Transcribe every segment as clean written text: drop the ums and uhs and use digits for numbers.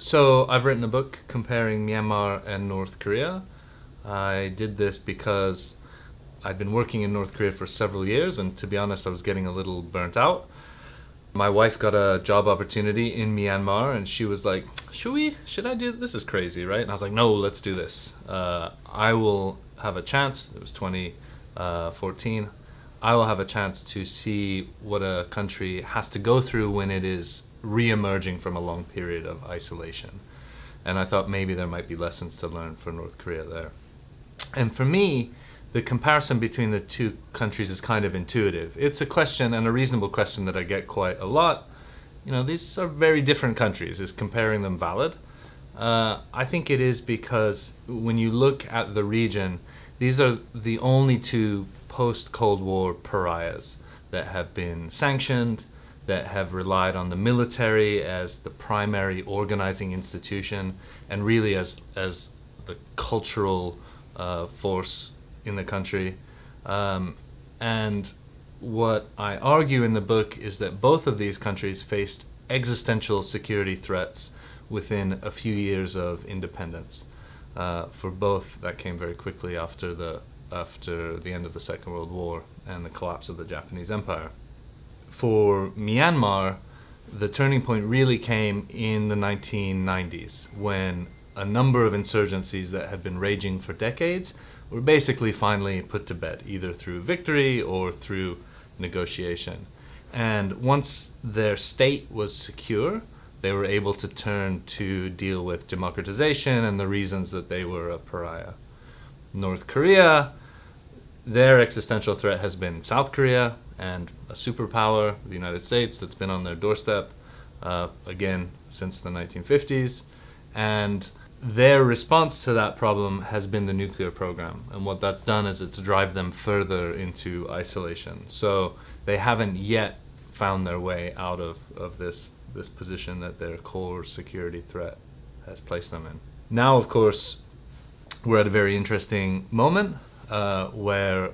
So I've written a book comparing Myanmar and North Korea. I did this because I'd been working in North Korea for several years, and to be honest, I was getting a little burnt out. My wife got a job opportunity in Myanmar, and she was like, should I do this? Is crazy, right? And I was like, no, let's do this. I will have a chance. It was 2014. I will have a chance to see what a country has to go through when it is re-emerging from a long period of isolation. And I thought maybe there might be lessons to learn for North Korea there. And for me, the comparison between the two countries is kind of intuitive. It's a question, and a reasonable question, that I get quite a lot. You know, these are very different countries. Is comparing them valid? I think it is, because when you look at the region, these are the only two post-Cold War pariahs that have been sanctioned, that have relied on the military as the primary organizing institution, and really as the cultural force in the country. And what I argue in the book is that both of these countries faced existential security threats within a few years of independence. For both, that came very quickly after the end of the Second World War and the collapse of the Japanese Empire. For Myanmar, the turning point really came in the 1990s, when a number of insurgencies that had been raging for decades were basically finally put to bed, either through victory or through negotiation. And once their state was secure, they were able to turn to deal with democratization and the reasons that they were a pariah. North Korea, their existential threat has been South Korea and a superpower, the United States, that's been on their doorstep, again, since the 1950s. And their response to that problem has been the nuclear program. And what that's done is it's drive them further into isolation. So they haven't yet found their way out of this position that their core security threat has placed them in. Now, of course, we're at a very interesting moment where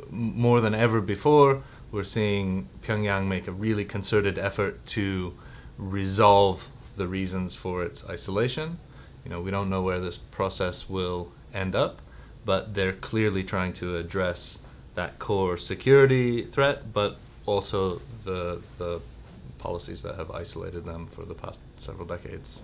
more than ever before, we're seeing Pyongyang make a really concerted effort to resolve the reasons for its isolation. You know, we don't know where this process will end up, but they're clearly trying to address that core security threat, but also the policies that have isolated them for the past several decades.